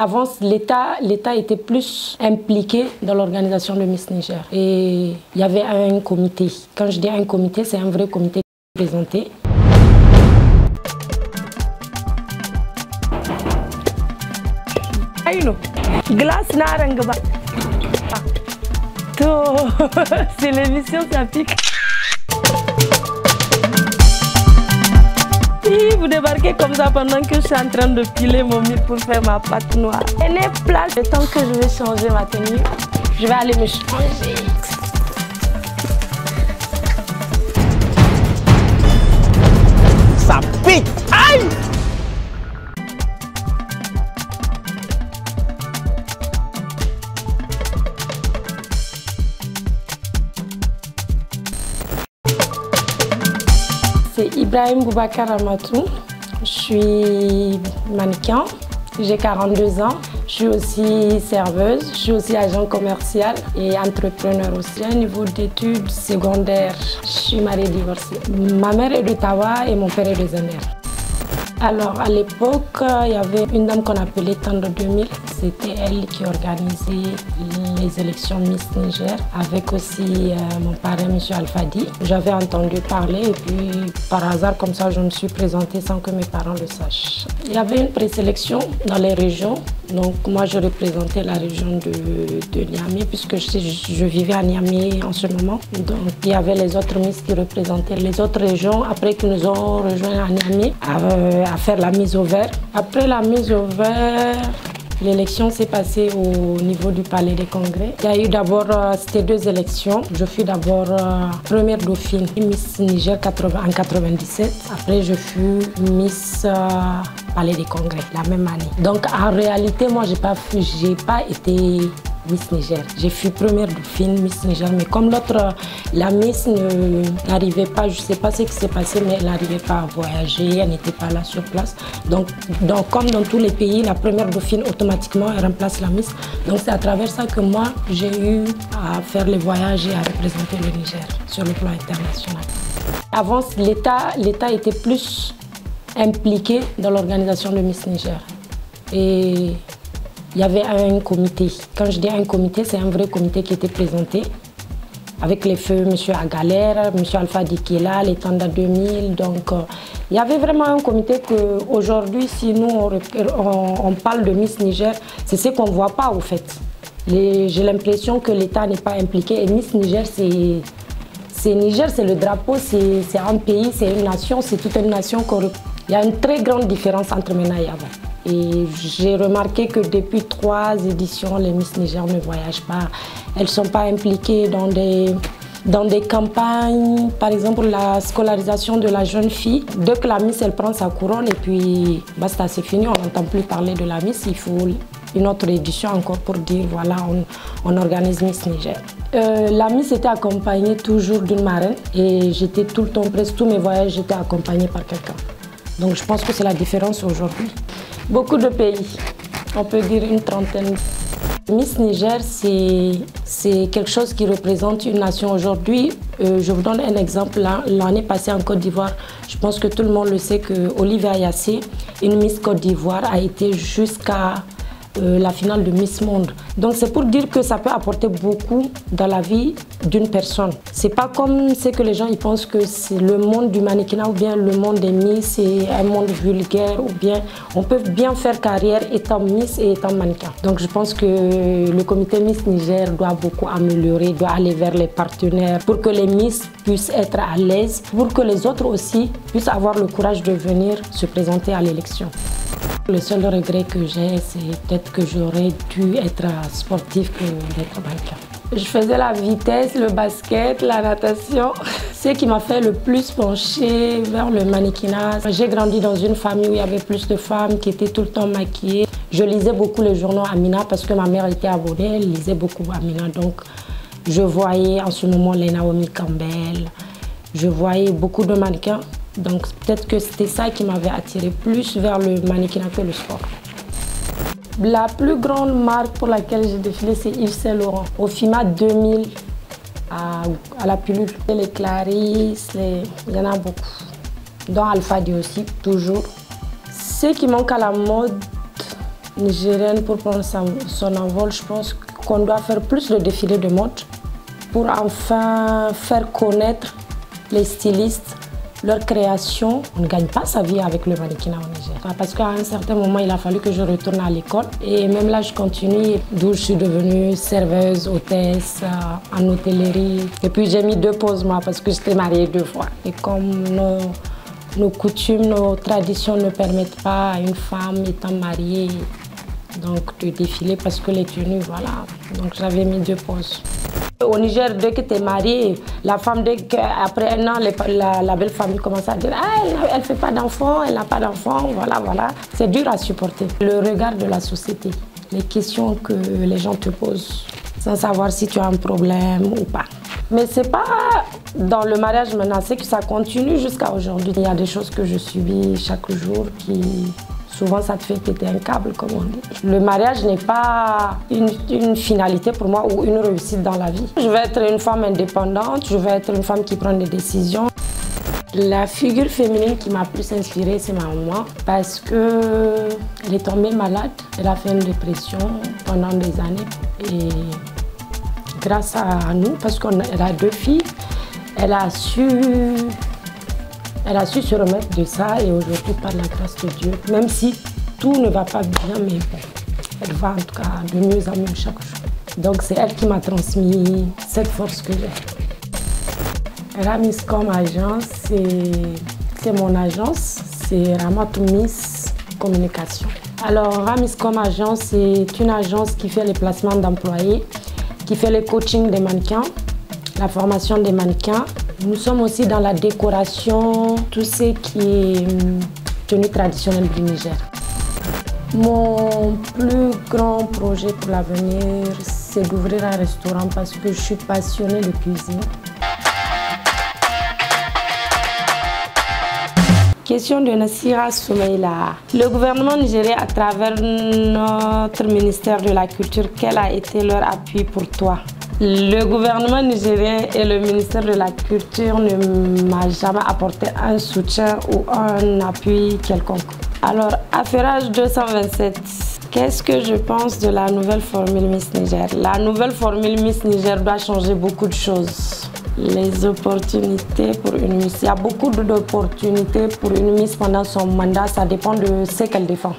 Avant, l'État était plus impliqué dans l'organisation de Miss Niger. Et il y avait un comité. Quand je dis un comité, c'est un vrai comité présenté. Aïno, glace narangaba. C'est l'émission, ça pique. Si vous débarquez comme ça pendant que je suis en train de piler mon mille pour faire ma pâte noire. Elle est place. Le temps que je vais changer ma tenue, je vais aller me changer. Ça pique! Aïe! C'est Ibrahim Boubacar Amatou. Je suis mannequin, j'ai 42 ans. Je suis aussi serveuse, je suis aussi agent commercial et entrepreneur aussi. À niveau d'études secondaires, je suis mariée divorcée. Ma mère est de Tawa et mon père est de Zander. Alors à l'époque, il y avait une dame qu'on appelait Tendre 2000. C'était elle qui organisait les élections Miss Niger avec aussi mon parrain, M. Alfadi. J'avais entendu parler et puis par hasard comme ça, je me suis présentée sans que mes parents le sachent. Il y avait une présélection dans les régions. Donc moi, je représentais la région de Niamey puisque je vivais à Niamey en ce moment. Donc il y avait les autres Miss qui représentaient les autres régions après qu'ils nous ont rejoints à Niamey à faire la mise au vert. Après la mise au vert, l'élection s'est passée au niveau du Palais des Congrès. Il y a eu d'abord, c'était 2 élections. Je fus d'abord première dauphine, Miss Niger en 97. Après, je fus Miss Palais des Congrès la même année. Donc, en réalité, moi, j'ai pas été Miss Niger. J'ai fui première dauphine, Miss Niger, mais comme l'autre, la Miss n'arrivait pas, je ne sais pas ce qui s'est passé, mais elle n'arrivait pas à voyager, elle n'était pas là sur place. Donc, comme dans tous les pays, la première dauphine, automatiquement, elle remplace la Miss. Donc, c'est à travers ça que moi, j'ai eu à faire les voyages et à représenter le Niger sur le plan international. Avant, l'État était plus impliqué dans l'organisation de Miss Niger. Et il y avait un comité. Quand je dis un comité, c'est un vrai comité qui était présenté avec les feux M. Agalère, M. Alpha Dikela, les Tanda 2000. Donc, il y avait vraiment un comité qu'aujourd'hui, si nous, on parle de Miss Niger, c'est ce qu'on ne voit pas au fait. J'ai l'impression que l'État n'est pas impliqué. Et Miss Niger, Niger, c'est le drapeau, c'est un pays, c'est une nation, c'est toute une nation. Il y a une très grande différence entre maintenant et avant. Et j'ai remarqué que depuis 3 éditions, les Miss Niger ne voyagent pas. Elles ne sont pas impliquées dans des campagnes. Par exemple, la scolarisation de la jeune fille. Dès que la Miss, elle prend sa couronne et puis basta, c'est fini, on n'entend plus parler de la Miss. Il faut une autre édition encore pour dire, voilà, on organise Miss Niger. La Miss était accompagnée toujours d'une marraine et j'étais tout le temps, presque tous mes voyages, j'étais accompagnée par quelqu'un. Donc je pense que c'est la différence aujourd'hui. Beaucoup de pays, on peut dire une trentaine. Miss Niger, c'est quelque chose qui représente une nation aujourd'hui. Je vous donne un exemple. L'année passée en Côte d'Ivoire, je pense que tout le monde le sait que Olivia Yassé, une Miss Côte d'Ivoire, a été jusqu'à la finale de Miss Monde. Donc c'est pour dire que ça peut apporter beaucoup dans la vie d'une personne. C'est pas comme ce que les gens ils pensent que c'est le monde du mannequinat ou bien le monde des Miss, c'est un monde vulgaire ou bien on peut bien faire carrière étant Miss et étant mannequin. Donc je pense que le comité Miss Niger doit beaucoup améliorer, doit aller vers les partenaires pour que les Miss puissent être à l'aise, pour que les autres aussi puissent avoir le courage de venir se présenter à l'élection. Le seul regret que j'ai, c'est peut-être que j'aurais dû être sportive que d'être mannequin. Je faisais la vitesse, le basket, la natation. Ce qui m'a fait le plus pencher vers le mannequinat. J'ai grandi dans une famille où il y avait plus de femmes qui étaient tout le temps maquillées. Je lisais beaucoup les journaux Amina parce que ma mère était abonnée, elle lisait beaucoup Amina. Donc je voyais en ce moment les Naomi Campbell, je voyais beaucoup de mannequins. Donc peut-être que c'était ça qui m'avait attiré plus vers le mannequinat que le sport. La plus grande marque pour laquelle j'ai défilé, c'est Yves Saint Laurent. Au FIMA 2000, à la pilule. Les Clarisse, il y en a beaucoup. Dans Alpha D aussi, toujours. Ce qui manque à la mode nigérienne, pour prendre son envol, je pense qu'on doit faire plus de défilés de mode pour enfin faire connaître les stylistes, leur création. On ne gagne pas sa vie avec le mannequinat au Niger. Parce qu'à un certain moment, il a fallu que je retourne à l'école. Et même là, je continue, d'où je suis devenue serveuse, hôtesse, en hôtellerie. Et puis j'ai mis 2 pauses, moi, parce que j'étais mariée 2 fois. Et comme nos coutumes, nos traditions ne permettent pas à une femme étant mariée donc de défiler parce que les tenues, voilà. Donc j'avais mis 2 pauses. Au Niger, dès que tu es mariée, la femme, après un an, la belle famille commence à dire ah, elle ne fait pas d'enfants, elle n'a pas d'enfants, voilà. C'est dur à supporter. Le regard de la société, les questions que les gens te posent, sans savoir si tu as un problème ou pas. Mais c'est pas dans le mariage maintenant, c'est que ça continue jusqu'à aujourd'hui. Il y a des choses que je subis chaque jour qui... Souvent, ça te fait péter un câble, comme on dit. Le mariage n'est pas une finalité pour moi ou une réussite dans la vie. Je veux être une femme indépendante, je veux être une femme qui prend des décisions. La figure féminine qui m'a plus inspirée, c'est ma maman, parce qu'elle est tombée malade. Elle a fait une dépression pendant des années. Et grâce à nous, parce qu'elle a 2 filles, elle a su se remettre de ça et aujourd'hui, par la grâce de Dieu, même si tout ne va pas bien, mais bon, elle va en tout cas de mieux en mieux chaque jour. Donc c'est elle qui m'a transmis cette force que j'ai. Ramiscom Agence, c'est mon agence, c'est Ramatou Miss Communication. Alors Ramiscom Agence, c'est une agence qui fait les placements d'employés, qui fait le coaching des mannequins, la formation des mannequins. Nous sommes aussi dans la décoration, tout ce qui est tenue traditionnelle du Niger. Mon plus grand projet pour l'avenir, c'est d'ouvrir un restaurant parce que je suis passionnée de cuisine. Question de Nassira Soumeila. Le gouvernement nigérien, à travers notre ministère de la Culture, quel a été leur appui pour toi? Le gouvernement nigérien et le ministère de la Culture ne m'ont jamais apporté un soutien ou un appui quelconque. Alors, Affairage 227, qu'est-ce que je pense de la nouvelle formule Miss Niger? La nouvelle formule Miss Niger doit changer beaucoup de choses. Les opportunités pour une Miss. Il y a beaucoup d'opportunités pour une Miss pendant son mandat, ça dépend de ce qu'elle défend.